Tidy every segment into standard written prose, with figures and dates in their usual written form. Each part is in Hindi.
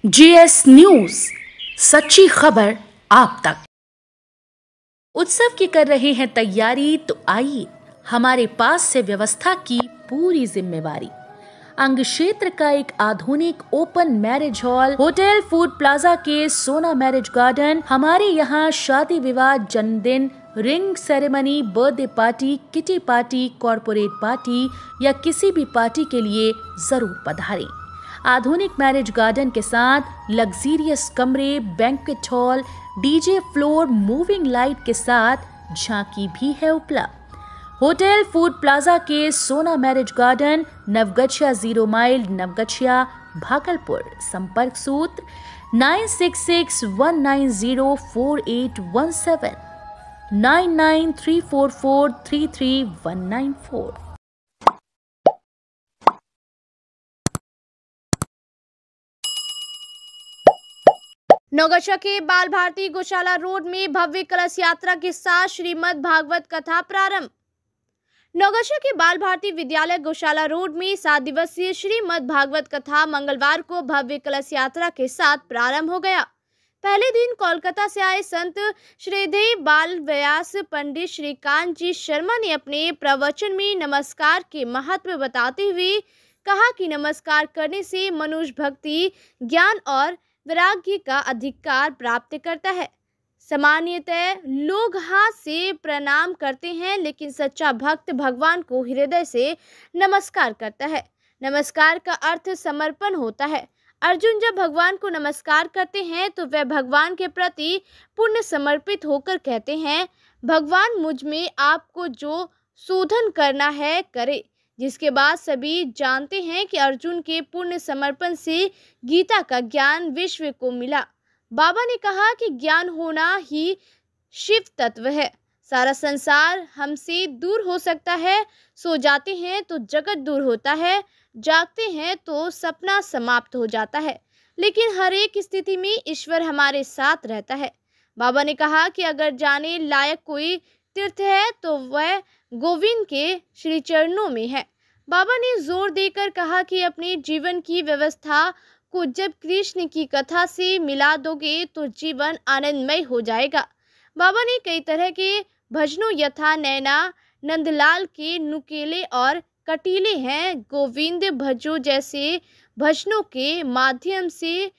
जीएस न्यूज, सच्ची खबर आप तक। उत्सव की कर रहे हैं तैयारी, तो आइए हमारे पास से व्यवस्था की पूरी जिम्मेवारी। अंग क्षेत्र का एक आधुनिक open marriage hall hotel food plaza के सोना मैरिज गार्डन। हमारे यहाँ शादी विवाह, जन्मदिन, ring ceremony, birthday party, kitty party, corporate party या किसी भी पार्टी के लिए जरूर पधारें। आधुनिक मैरिज गार्डन के साथ लग्जीरियस कमरे, banquet hall, DJ floor, moving light के साथ झांकी भी है उपलब्ध। होटल फूड प्लाजा के Sona marriage garden, Navgachhia 0 mile, Navgachhia, Bhagalpur. संपर्क सूत्र 9661904817, 9934433194। नवगछिया के बाल भारती गौशाला रोड में भव्य कलश यात्रा के साथ श्रीमद् भागवत कथा प्रारंभ। नवगछिया के बाल भारती विद्यालय गौशाला रोड में 7 दिवसीय श्रीमद् भागवत कथा मंगलवार को भव्य कलश यात्रा के साथ प्रारंभ हो गया। पहले दिन कोलकाता से आए संत श्रीदेव बाल व्यास पंडित श्रीकांत जी शर्मा ने अपने प्रवचन में नमस्कार के महत्व बताते हुए कहा कि नमस्कार करने से मनुष्य भक्ति, ज्ञान और वैराग्य का अधिकार प्राप्त करता है। सामान्यतः लोग हाथ से प्रणाम करते हैं, लेकिन सच्चा भक्त भगवान को हृदय से नमस्कार करता है। नमस्कार का अर्थ समर्पण होता है। अर्जुन जब भगवान को नमस्कार करते हैं तो वह भगवान के प्रति पूर्ण समर्पित होकर कहते हैं, भगवान मुझ में आपको जो शोधन करना है करे। जिसके बाद सभी जानते हैं कि अर्जुन के पूर्ण समर्पण से गीता का ज्ञान विश्व को मिला। बाबा ने कहा कि ज्ञान होना ही शिव तत्व है। सारा संसार हमसे दूर हो सकता है। सो जाते हैं तो जगत दूर होता है, जागते हैं तो सपना समाप्त हो जाता है, लेकिन हर एक स्थिति में ईश्वर हमारे साथ रहता है। बाबा ने कहा कि अगर जाने लायक कोई तीर्थ है तो वह गोविंद के श्री चरणों में है। बाबा ने जोर देकर कहा कि अपने जीवन की व्यवस्था को जब कृष्ण की कथा से मिला दोगे तो जीवन आनंदमय हो जाएगा। बाबा ने कई तरह के भजनों यथा नैना नंदलाल के नुकीले और कटीले हैं, गोविंद भजो जैसे भजनों के माध्यम से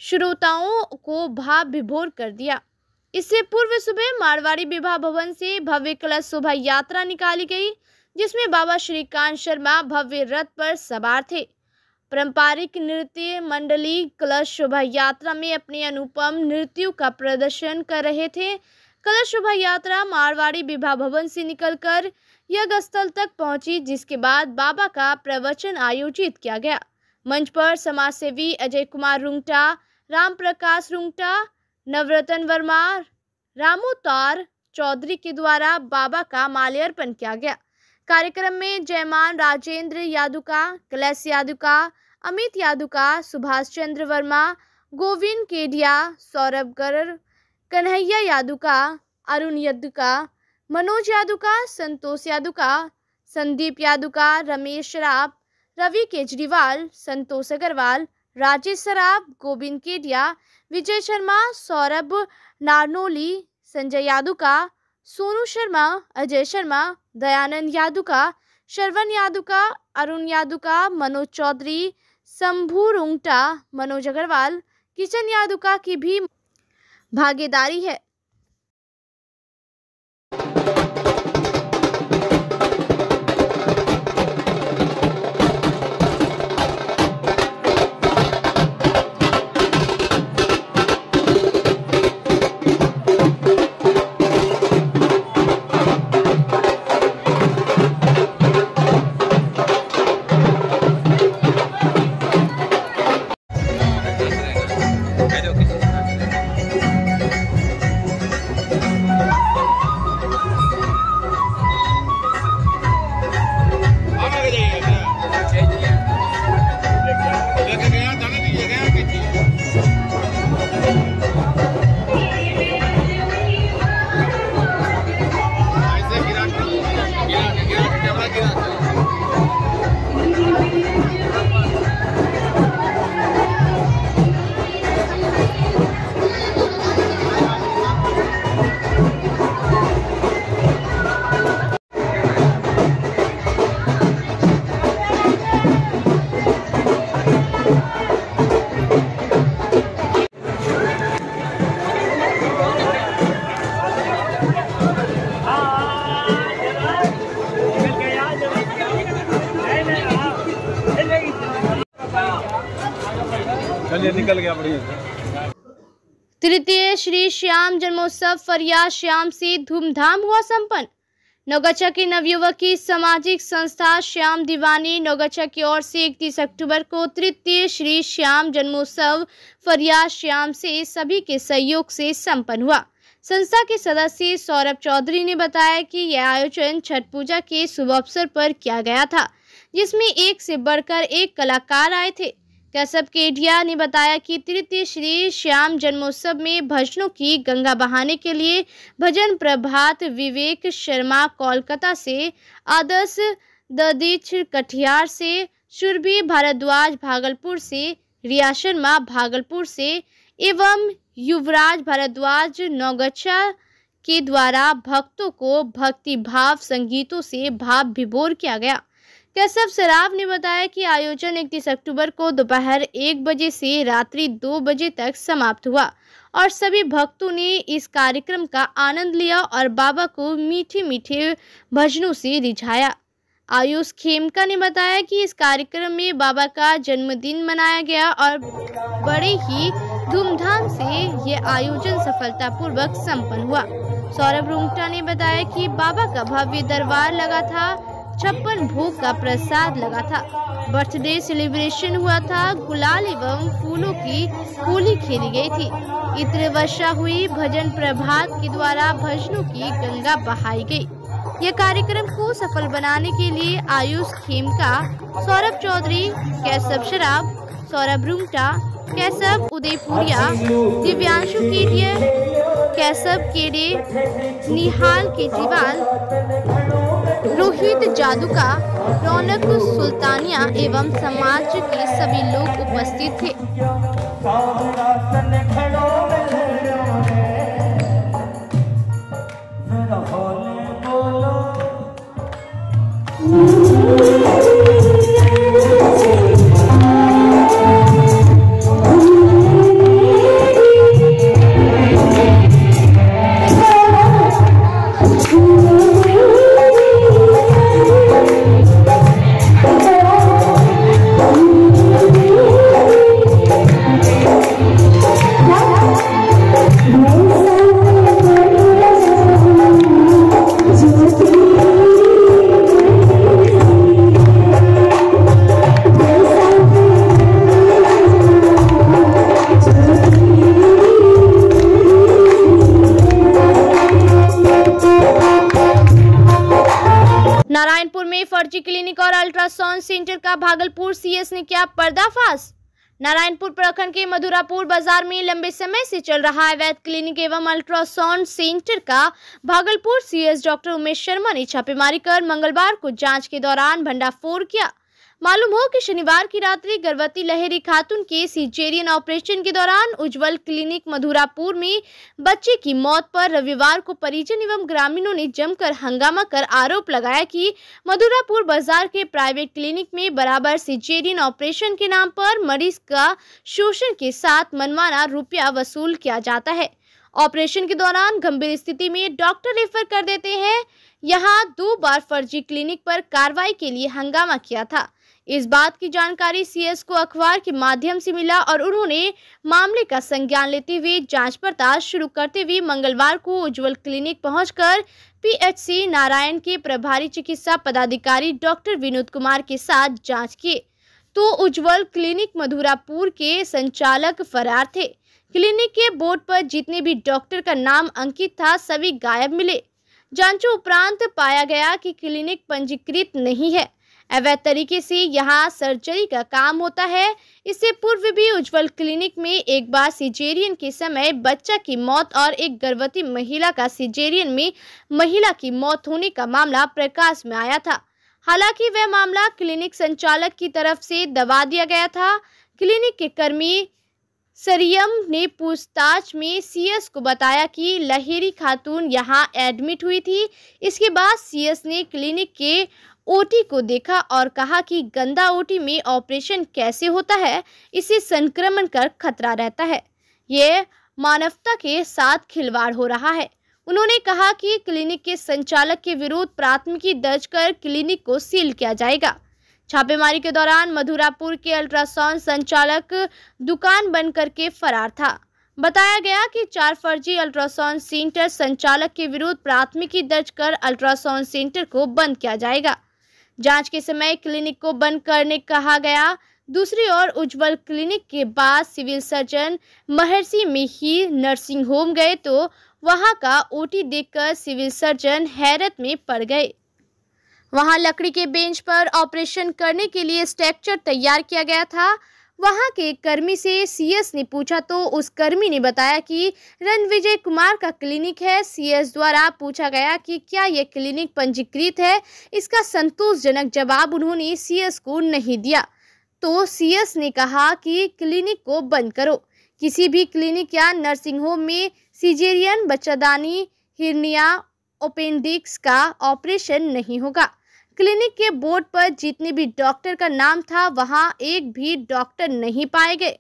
श्रोताओं को भाव विभोर कर दिया। इससे पूर्व सुबह मारवाड़ी विवाह भवन से भव्य कलश शोभा यात्रा निकाली गई, जिसमें बाबा श्रीकांत शर्मा भव्य रथ पर सवार थे। पारंपरिक नृत्य मंडली कलश शोभा यात्रा में अपने अनुपम नृत्यों का प्रदर्शन कर रहे थे। कलश शोभा यात्रा मारवाड़ी विवाह भवन से निकलकर यज्ञ स्थल तक पहुंची, जिसके बाद बाबा का प्रवचन आयोजित किया गया। मंच पर समाजसेवी अजय कुमार रुंगटा, राम प्रकाश रुंगटा, नवरत्न वर्मा, रामोतार चौधरी के द्वारा बाबा का माल्यार्पण किया गया। कार्यक्रम में जयमान राजेंद्र यादुका, कैलाश यादुका, अमित यादुका, सुभाष चंद्र वर्मा, गोविंद केडिया, सौरभ गर्ग, कन्हैया यादुका, अरुण यादुका, मनोज यादुका, संतोष यादुका, संदीप यादुका, रमेश सराफ, रवि केजरीवाल, संतोष अग्रवाल, राजेश सराफ, गोविंद केडिया, विजय शर्मा, सौरभ नारनोली, संजय यादुका, सोनू शर्मा, अजय शर्मा, दयानंद यादुका, श्रवण यादुका, अरुण यादुका, मनोज चौधरी, शंभू रुंगटा, मनोज अग्रवाल, किशन यादुका की भी भागीदारी है। चलिए निकल गया बढ़िया। तृतीय श्री श्याम जन्मोत्सव फरियाद श्याम से धूमधाम हुआ संपन्न। नौगछा के नवयुवकी सामाजिक संस्था श्याम दीवानी नौगछा की ओर से 31 अक्टूबर को तृतीय श्री श्याम जन्मोत्सव फरियाद श्याम से सभी के सहयोग से संपन्न हुआ। संस्था के सदस्य सौरभ चौधरी ने बताया कि यह आयोजन छठ पूजा के शुभ अवसर पर किया गया था, जिसमें एक से बढ़कर एक कलाकार आए थे। कैसब केडिया ने बताया कि तृतीय श्री श्याम जन्मोत्सव में भजनों की गंगा बहाने के लिए भजन प्रभात विवेक शर्मा कोलकाता से, आदर्श ददीच कटिहार से, सुरभि भारद्वाज भागलपुर से, रिया शर्मा भागलपुर से एवं युवराज भारद्वाज नौगछा के द्वारा भक्तों को भक्ति भाव संगीतों से भाव विभोर किया गया। कैसब सराफ ने बताया कि आयोजन 31 अक्टूबर को दोपहर 1 बजे से रात्रि 2 बजे तक समाप्त हुआ और सभी भक्तों ने इस कार्यक्रम का आनंद लिया और बाबा को मीठे मीठे भजनों से रिझाया। आयुष खेमका ने बताया कि इस कार्यक्रम में बाबा का जन्मदिन मनाया गया और बड़े ही धूमधाम से ये आयोजन सफलतापूर्वक संपन्न हुआ। सौरभ रुंगटा ने बताया कि बाबा का भव्य दरबार लगा था, 56 भोग का प्रसाद लगा था, बर्थडे सेलिब्रेशन हुआ था, गुलाल एवं फूलों की होली खेली गई थी, इत्र वर्षा हुई, भजन प्रभात के द्वारा भजनों की गंगा बहाई गई। यह कार्यक्रम को सफल बनाने के लिए आयुष खेमका, सौरभ चौधरी, कैसब शराब, सौरभ रुंगटा, कैसब उदयपुरिया, दिव्यांशु केडिया, कैसब केडे, निहाल केजरीवाल, रोहित जादूका, रौनक सुल्तानिया एवं समाज के सभी लोग उपस्थित थे। नारायणपुर में फर्जी क्लिनिक और अल्ट्रासाउंड सेंटर का भागलपुर सीएस ने किया पर्दाफाश। नारायणपुर प्रखंड के मधुरापुर बाजार में लंबे समय से चल रहा अवैध क्लिनिक एवं अल्ट्रासाउंड सेंटर का भागलपुर सीएस डॉक्टर उमेश शर्मा ने छापेमारी कर मंगलवार को जांच के दौरान भंडाफोड़ किया। मालूम हो कि शनिवार की रात्रि गर्भवती लहेरी खातून के सिजेरियन ऑपरेशन के दौरान उज्जवल क्लिनिक मधुरापुर में बच्चे की मौत पर रविवार को परिजन एवं ग्रामीणों ने जमकर हंगामा कर आरोप लगाया कि मधुरापुर बाजार के प्राइवेट क्लिनिक में बराबर सिजेरियन ऑपरेशन के नाम पर मरीज का शोषण के साथ मनमाना रुपया वसूल किया जाता है। ऑपरेशन के दौरान गंभीर स्थिति में डॉक्टर रेफर कर देते हैं। यहाँ 2 बार फर्जी क्लिनिक पर कार्रवाई के लिए हंगामा किया था। इस बात की जानकारी सीएस को अखबार के माध्यम से मिला और उन्होंने मामले का संज्ञान लेते हुए जांच पड़ताल शुरू करते हुए मंगलवार को उज्जवल क्लिनिक पहुंचकर पीएचसी नारायण के प्रभारी चिकित्सा पदाधिकारी डॉक्टर विनोद कुमार के साथ जांच की तो उज्जवल क्लिनिक मधुरापुर के संचालक फरार थे। क्लिनिक के बोर्ड पर जितने भी डॉक्टर का नाम अंकित था सभी गायब मिले। जांचों उपरांत पाया गया कि क्लिनिक पंजीकृत नहीं है। अवैध तरीके से यहां सर्जरी का काम होता है। इससे पूर्व भी उज्जवल क्लिनिक में एक बार सिजेरियन के समय बच्चा की मौत और एक गर्भवती महिला का सिजेरियन में महिला की मौत होने का मामला प्रकाश में आया था। हालांकि वह मामला क्लिनिक संचालक की तरफ से दबा दिया गया था। क्लिनिक के कर्मी सरियम ने पूछताछ में सीएस को बताया कि लहेरी खातून यहां एडमिट हुई थी। इसके बाद सीएस ने क्लिनिक के ओटी को देखा और कहा कि गंदा ओटी में ऑपरेशन कैसे होता है, इससे संक्रमण का खतरा रहता है। ये मानवता के साथ खिलवाड़ हो रहा है। उन्होंने कहा कि क्लिनिक के संचालक के विरुद्ध प्राथमिकी दर्ज कर क्लिनिक को सील किया जाएगा। छापेमारी के दौरान मधुरापुर के अल्ट्रासाउंड संचालक दुकान बंद करके फरार था। बताया गया कि 4 फर्जी अल्ट्रासाउंड सेंटर संचालक के विरुद्ध प्राथमिकी दर्ज कर अल्ट्रासाउंड सेंटर को बंद किया जाएगा। जांच के समय क्लिनिक को बंद करने कहा गया। दूसरी ओर उज्जवल क्लिनिक के बाद सिविल सर्जन महर्षि में ही नर्सिंग होम गए तो वहां का ओटी देखकर सिविल सर्जन हैरत में पड़ गए। वहां लकड़ी के बेंच पर ऑपरेशन करने के लिए स्ट्रक्चर तैयार किया गया था। वहां के कर्मी से सीएस ने पूछा तो उस कर्मी ने बताया कि रणविजय कुमार का क्लिनिक है। सीएस द्वारा पूछा गया कि क्या यह क्लिनिक पंजीकृत है। इसका संतोषजनक जवाब उन्होंने सीएस को नहीं दिया तो सीएस ने कहा कि क्लिनिक को बंद करो। किसी भी क्लिनिक या नर्सिंग होम में सिजेरियन, बच्चादानी, हिर्निया, अपेंडिक्स का ऑपरेशन नहीं होगा। क्लिनिक के बोर्ड पर जितने भी डॉक्टर का नाम था वहां एक भी डॉक्टर नहीं पाए गए।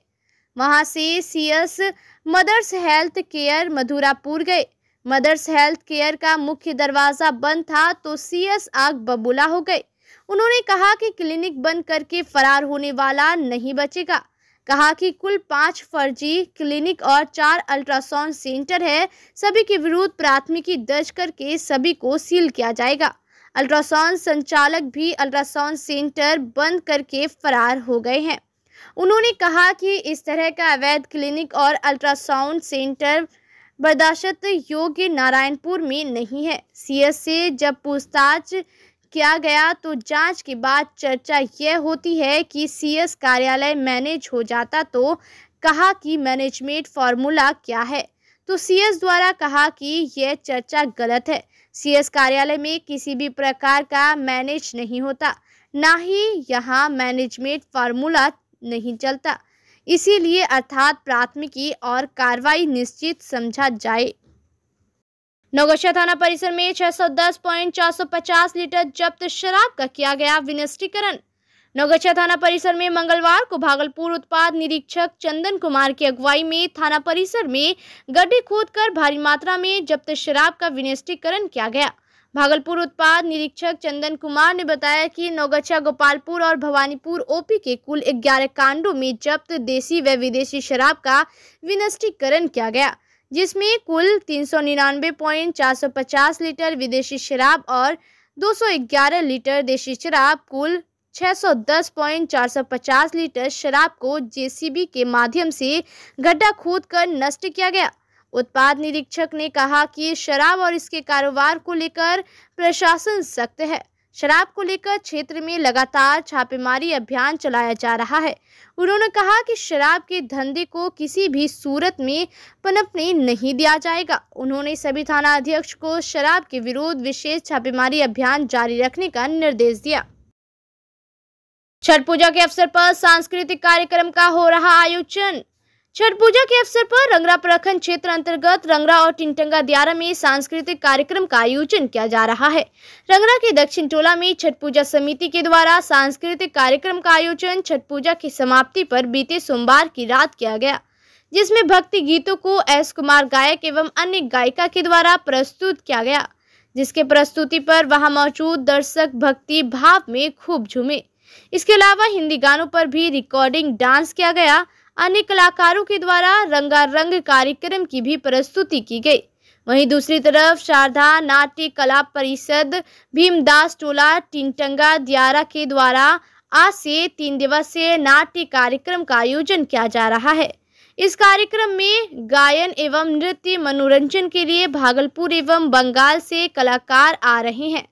वहां से CS mothers health care Madhurapur गए। मदर्स हेल्थ केयर का मुख्य दरवाजा बंद था तो सीएस आग बबूला हो गए। उन्होंने कहा कि क्लिनिक बंद करके फरार होने वाला नहीं बचेगा। कहा कि कुल 5 फर्जी क्लिनिक और 4 अल्ट्रासाउंड सेंटर है। सभी के विरुद्ध प्राथमिकी दर्ज करके सभी को सील किया जाएगा। अल्ट्रासाउंड संचालक भी अल्ट्रासाउंड सेंटर बंद करके फरार हो गए हैं। उन्होंने कहा कि इस तरह का अवैध क्लिनिक और अल्ट्रासाउंड सेंटर बर्दाश्त योग्य नारायणपुर में नहीं है। सीएस से जब पूछताछ किया गया तो जांच के बाद चर्चा यह होती है कि सीएस कार्यालय मैनेज हो जाता तो कहा कि मैनेजमेंट फॉर्मूला क्या है तो सीएस द्वारा कहा कि यह चर्चा गलत है। सीएस कार्यालय में किसी भी प्रकार का मैनेज नहीं होता, ना ही यहाँ मैनेजमेंट फार्मूला नहीं चलता। इसीलिए अर्थात प्राथमिकी और कार्रवाई निश्चित समझा जाए। नौगछिया थाना परिसर में 610.450 लीटर जब्त शराब का किया गया विनिष्टीकरण। नौगछिया थाना परिसर में मंगलवार को भागलपुर उत्पाद निरीक्षक चंदन कुमार की अगुवाई में थाना परिसर में गड्ढे खोदकर भारी मात्रा में जब्त शराब का विनिष्टीकरण किया गया। भागलपुर उत्पाद निरीक्षक चंदन कुमार ने बताया कि नौगछिया, गोपालपुर और भवानीपुर ओपी के कुल 11 कांडों में जब्त देसी व विदेशी शराब का विनिष्टीकरण किया गया, जिसमें कुल 399.450 लीटर विदेशी शराब और 211 लीटर देशी शराब, कुल 610.450 लीटर शराब को जेसीबी के माध्यम से गड्ढा खोदकर नष्ट किया गया। उत्पाद निरीक्षक ने कहा कि शराब और इसके कारोबार को लेकर प्रशासन सख्त है। शराब को लेकर क्षेत्र में लगातार छापेमारी अभियान चलाया जा रहा है। उन्होंने कहा कि शराब के धंधे को किसी भी सूरत में पनपने नहीं दिया जाएगा। उन्होंने सभी थाना अध्यक्ष को शराब के विरुद्ध विशेष छापेमारी अभियान जारी रखने का निर्देश दिया। छठ पूजा के अवसर पर सांस्कृतिक कार्यक्रम का हो रहा आयोजन। छठ पूजा के अवसर पर रंगरा प्रखंड क्षेत्र अंतर्गत रंगरा और टिंटंगा दियारा में सांस्कृतिक कार्यक्रम का आयोजन किया जा रहा है। रंगरा के दक्षिण टोला में छठ पूजा समिति के द्वारा सांस्कृतिक कार्यक्रम का आयोजन छठ पूजा की समाप्ति पर बीते सोमवार की रात किया गया, जिसमें भक्ति गीतों को एस कुमार गायक एवं अन्य गायिका के द्वारा प्रस्तुत किया गया, जिसके प्रस्तुति पर वहां मौजूद दर्शक भक्ति भाव में खूब झूमे। इसके अलावा हिंदी गानों पर भी रिकॉर्डिंग डांस किया गया। अन्य कलाकारों के द्वारा रंगारंग कार्यक्रम की भी प्रस्तुति की गई। वहीं दूसरी तरफ शारदा नाट्य कला परिषद भीमदास टोला टिंटंगा दियारा के द्वारा आज से 3 दिवसीय नाट्य कार्यक्रम का आयोजन किया जा रहा है। इस कार्यक्रम में गायन एवं नृत्य मनोरंजन के लिए भागलपुर एवं बंगाल से कलाकार आ रहे हैं।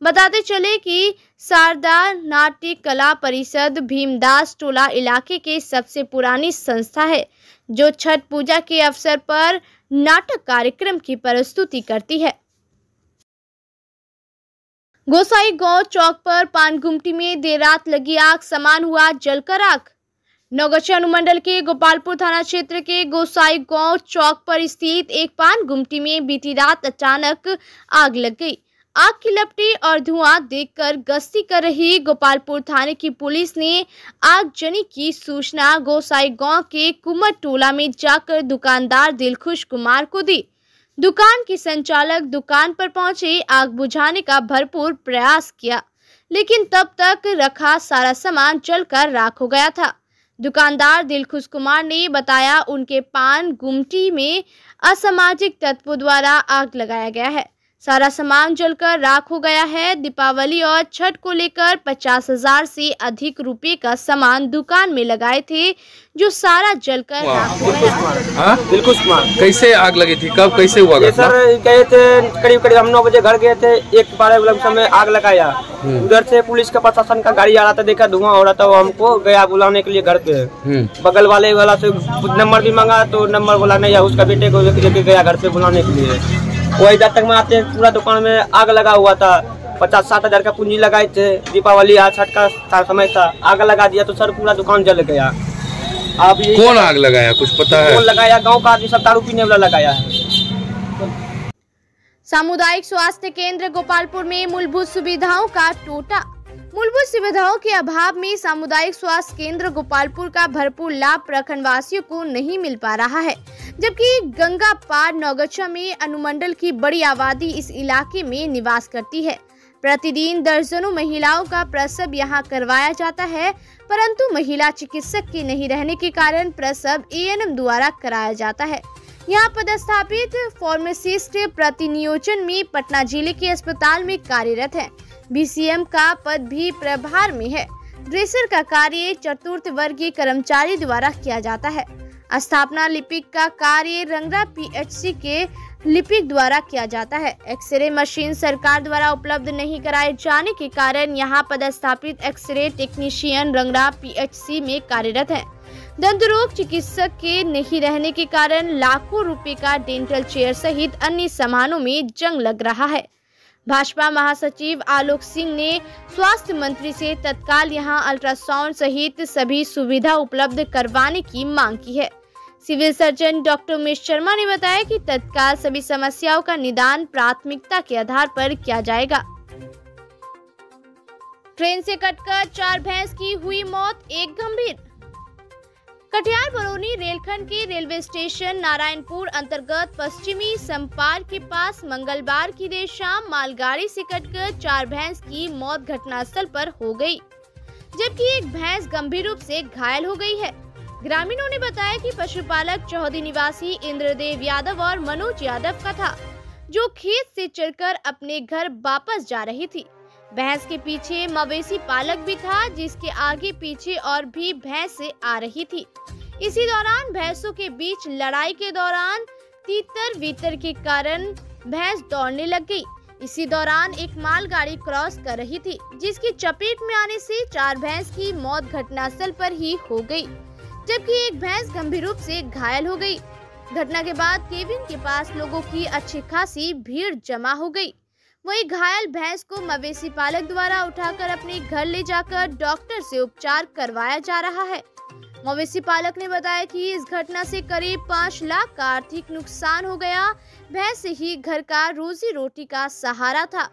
बताते चले कि शारदा नाट्य कला परिषद भीमदास टोला इलाके के सबसे पुरानी संस्था है, जो छठ पूजा के अवसर पर नाटक कार्यक्रम की प्रस्तुति करती है। गोसाई गांव चौक पर पान गुमटी में देर रात लगी आग, सामान हुआ जलकर आग। नौगछिया अनुमंडल के गोपालपुर थाना क्षेत्र के गोसाई गांव चौक पर स्थित एक पान गुमटी में बीती रात अचानक आग लग गई। आग की लपटें और धुआं देखकर गश्ती कर रही गोपालपुर थाने की पुलिस ने आगजनी की सूचना गोसाई गांव के कुमर टोला में जाकर दुकानदार दिलखुश कुमार को दी। दुकान के संचालक दुकान पर पहुंचे, आग बुझाने का भरपूर प्रयास किया, लेकिन तब तक रखा सारा सामान जलकर राख हो गया था। दुकानदार दिलखुश कुमार ने बताया उनके पान गुमटी में असामाजिक तत्वों द्वारा आग लगाया गया है। सारा सामान जलकर राख हो गया है। दीपावली और छठ को लेकर 50,000 से अधिक रुपए का सामान दुकान में लगाए थे, जो सारा जलकर राख हो गया। दिलखुश कुमार, कैसे आग लगी थी, कब कैसे हुआ? सर गए थे करीब हम 9 बजे घर गए थे, 1-12 समय आग लगाया। उधर से पुलिस का प्रशासन का गाड़ी आ रहा था, देखा धुआं हो रहा था, वो हमको गया बुलाने के लिए घर पे। बगल वाला से नंबर भी मांगा तो नंबर बोला नहीं, उसका बेटे को लेके गया घर पे बुलाने के लिए। वही जब तक में आते पूरा दुकान में आग लगा हुआ था। 50-60 हजार का पूंजी लगाए थे। दीपावली आज छठ का समय था, आग लगा दिया तो सर पूरा दुकान जल गया। अब कौन आग लगाया कुछ पता है? कौन लगाया? गांव का आदमी सब दारू पीने वाला लगाया है। सामुदायिक स्वास्थ्य केंद्र गोपालपुर में मूलभूत सुविधाओं का टोटा। मूलभूत सुविधाओं के अभाव में सामुदायिक स्वास्थ्य केंद्र गोपालपुर का भरपूर लाभ प्रखंडवासियों को नहीं मिल पा रहा है, जबकि गंगा पार नौगछा में अनुमंडल की बड़ी आबादी इस इलाके में निवास करती है। प्रतिदिन दर्जनों महिलाओं का प्रसव यहां करवाया जाता है, परंतु महिला चिकित्सक के नहीं रहने के कारण प्रसव एएनएम द्वारा कराया जाता है। यहाँ पदस्थापित फार्मासिस्ट प्रतिनियोजन में पटना जिले के अस्पताल में कार्यरत है। बीसीएम का पद भी प्रभार में है। ड्रेसर का कार्य चतुर्थ वर्गीय कर्मचारी द्वारा किया जाता है। स्थापना लिपिक का कार्य रंगरा पीएचसी के लिपिक द्वारा किया जाता है। एक्सरे मशीन सरकार द्वारा उपलब्ध नहीं कराए जाने के कारण यहाँ पदस्थापित एक्सरे टेक्नीशियन रंगरा पीएचसी में कार्यरत है। दंत रोग चिकित्सक के नहीं रहने के कारण लाखों रुपए का डेंटल चेयर सहित अन्य सामानों में जंग लग रहा है। भाजपा महासचिव आलोक सिंह ने स्वास्थ्य मंत्री से तत्काल यहां अल्ट्रासाउंड सहित सभी सुविधा उपलब्ध करवाने की मांग की है। Civil surgeon doctor Umesh Sharma ने बताया कि तत्काल सभी समस्याओं का निदान प्राथमिकता के आधार पर किया जाएगा। ट्रेन से कटकर 4 भैंस की हुई मौत, 1 गंभीर। कटिहार बरौनी रेलखंड के रेलवे स्टेशन नारायणपुर अंतर्गत पश्चिमी संपार के पास मंगलवार की देर शाम मालगाड़ी से कटकर 4 भैंस की मौत घटनास्थल पर हो गई, जबकि 1 भैंस गंभीर रूप से घायल हो गई है। ग्रामीणों ने बताया कि पशुपालक चौहदी निवासी इंद्रदेव यादव और मनोज यादव का था, जो खेत से चलकर अपने घर वापस जा रही थी। भैंस के पीछे मवेशी पालक भी था, जिसके आगे पीछे और भी भैंस आ रही थी। इसी दौरान भैंसों के बीच लड़ाई के दौरान तीतर वीतर के कारण भैंस दौड़ने लग गई। इसी दौरान एक मालगाड़ी क्रॉस कर रही थी, जिसकी चपेट में आने से 4 भैंस की मौत घटनास्थल पर ही हो गई, जबकि 1 भैंस गंभीर रूप से घायल हो गई। घटना के बाद केबिन के पास लोगों की अच्छी खासी भीड़ जमा हो गई। वही घायल भैंस को मवेशी पालक द्वारा उठाकर अपने घर ले जाकर डॉक्टर से उपचार करवाया जा रहा है। मवेशी पालक ने बताया कि इस घटना से करीब 5 लाख का आर्थिक नुकसान हो गया। भैंस से ही घर का रोजी रोटी का सहारा था।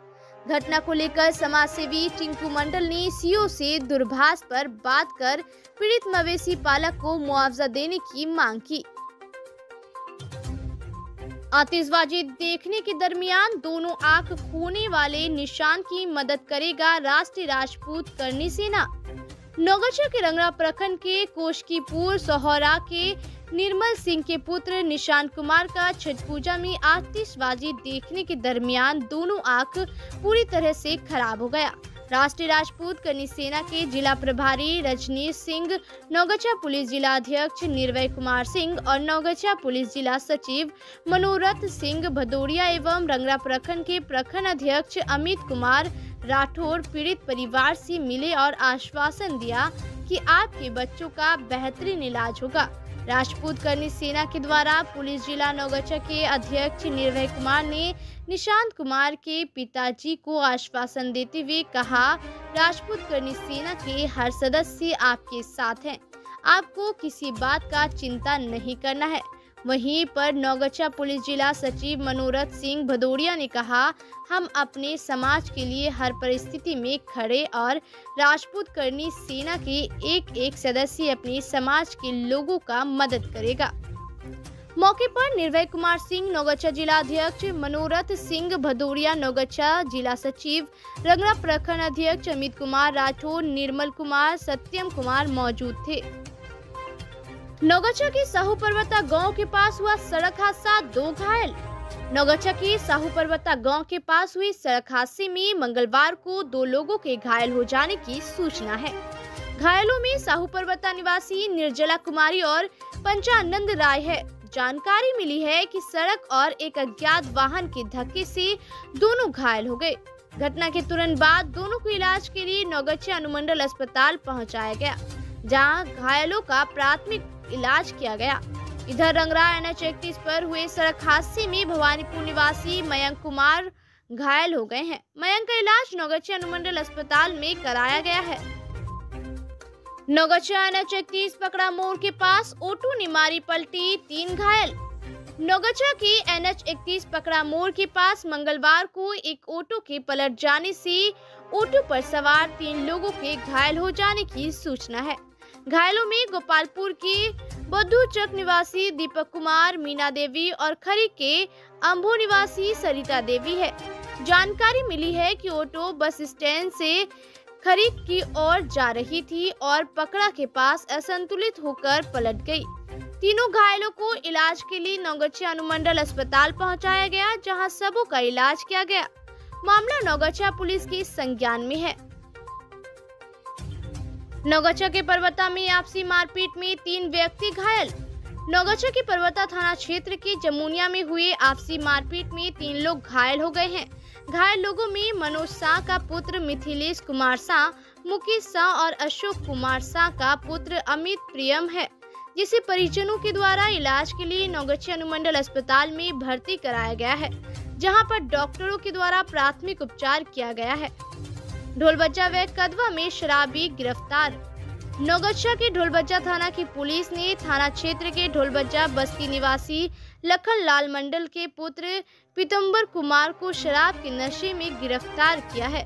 घटना को लेकर समाजसेवी टिंकू मंडल ने सीओ से दूरभाष पर बात कर पीड़ित मवेशी पालक को मुआवजा देने की मांग की। आतिशबाजी देखने के दरमियान दोनों आंख खोने वाले निशान की मदद करेगा राष्ट्रीय राजपूत करनी सेना। नौगछा के रंगरा प्रखंड के कोशकीपुर सोहरा के निर्मल सिंह के पुत्र निशान कुमार का छठ पूजा में आतिशबाजी देखने के दरमियान दोनों आंख पूरी तरह से खराब हो गया। राष्ट्रीय राजपूत करनी सेना के जिला प्रभारी रजनीश सिंह, नौगछा पुलिस जिला अध्यक्ष निर्भय कुमार सिंह और नौगछा पुलिस जिला सचिव मनोरथ सिंह भदौरिया एवं रंगरा प्रखंड के प्रखंड अध्यक्ष अमित कुमार राठौर पीड़ित परिवार से मिले और आश्वासन दिया कि आपके बच्चों का बेहतरीन इलाज होगा। राजपूत करनी सेना के द्वारा पुलिस जिला नौगछा के अध्यक्ष निर्भय कुमार ने निशांत कुमार के पिताजी को आश्वासन देते हुए कहा, राजपूत करनी सेना के हर सदस्य आपके साथ हैं, आपको किसी बात का चिंता नहीं करना है। वहीं पर नौगछा पुलिस जिला सचिव मनोरथ सिंह भदौरिया ने कहा, हम अपने समाज के लिए हर परिस्थिति में खड़े और राजपूत करनी सेना के एक एक सदस्य अपने समाज के लोगों का मदद करेगा। मौके पर निर्भय कुमार सिंह नौगछा जिला अध्यक्ष, मनोरथ सिंह भदौरिया नौगछा जिला सचिव, रंगरा प्रखंड अध्यक्ष अमित कुमार राठौर, निर्मल कुमार, सत्यम कुमार मौजूद थे। नौगछा के साहू पर्वता गांव के पास हुआ सड़क हादसा, 2 घायल। नौगछा के साहू पर्वता गांव के पास हुई सड़क हादसे में मंगलवार को 2 लोगों के घायल हो जाने की सूचना है। घायलों में साहू पर्वता निवासी निर्जला कुमारी और पंचानंद राय है। जानकारी मिली है कि सड़क और एक अज्ञात वाहन के धक्के से दोनों घायल हो गए। घटना के तुरंत बाद दोनों को इलाज के लिए नौगछा अनुमंडल अस्पताल पहुंचाया गया, जहां घायलों का प्राथमिक इलाज किया गया। इधर रंगरा NH-31 पर हुए सड़क हादसे में भवानीपुर निवासी मयंक कुमार घायल हो गए हैं। मयंक का इलाज नौगछा अनुमंडल अस्पताल में कराया गया है। नौगछा NH-31 पकड़ा मोड़ के पास ऑटो ने मारी पलटी, 3 घायल। नौगछा के NH-31 पकड़ा मोड़ के पास मंगलवार को एक ऑटो के पलट जाने से ऑटो पर सवार 3 लोगों के घायल हो जाने की सूचना है। घायलों में गोपालपुर के बद्धूचक निवासी दीपक कुमार, मीना देवी और खरी के अंभो निवासी सरिता देवी है। जानकारी मिली है कि ऑटो बस स्टैंड से खरीक की ओर जा रही थी और पकड़ा के पास असंतुलित होकर पलट गई। तीनों घायलों को इलाज के लिए नौगछा अनुमंडल अस्पताल पहुंचाया गया, जहां सबों का इलाज किया गया। मामला नौगछा पुलिस के संज्ञान में है। नौगछा के परवता में आपसी मारपीट में 3 व्यक्ति घायल। नौगछा के परवता थाना क्षेत्र के जमुनिया में हुए आपसी मारपीट में 3 लोग घायल हो गए हैं। घायल लोगों में मनोज शाह का पुत्र मिथिलेश कुमार शाह, मुकेश शाह और अशोक कुमार शाह का पुत्र अमित प्रियम है, जिसे परिजनों के द्वारा इलाज के लिए नौगछा अनुमंडल अस्पताल में भर्ती कराया गया है, जहां पर डॉक्टरों के द्वारा प्राथमिक उपचार किया गया है। ढोलबज्जा व कदवा में शराबी गिरफ्तार। नौगछा के ढोलबज्जा थाना की पुलिस ने थाना क्षेत्र के ढोलबज्जा बस्ती निवासी लखन लाल मंडल के पुत्र पीतम्बर कुमार को शराब के नशे में गिरफ्तार किया है।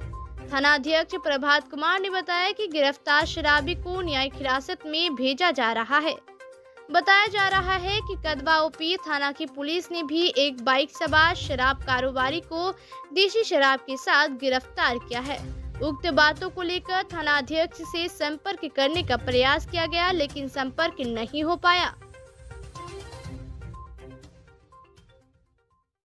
थाना अध्यक्ष प्रभात कुमार ने बताया कि गिरफ्तार शराबी को न्यायिक हिरासत में भेजा जा रहा है। बताया जा रहा है कि कदवा ओपी थाना की पुलिस ने भी एक बाइक सवार शराब कारोबारी को देशी शराब के साथ गिरफ्तार किया है। उक्त बातों को लेकर थाना अध्यक्ष से संपर्क करने का प्रयास किया गया, लेकिन संपर्क नहीं हो पाया।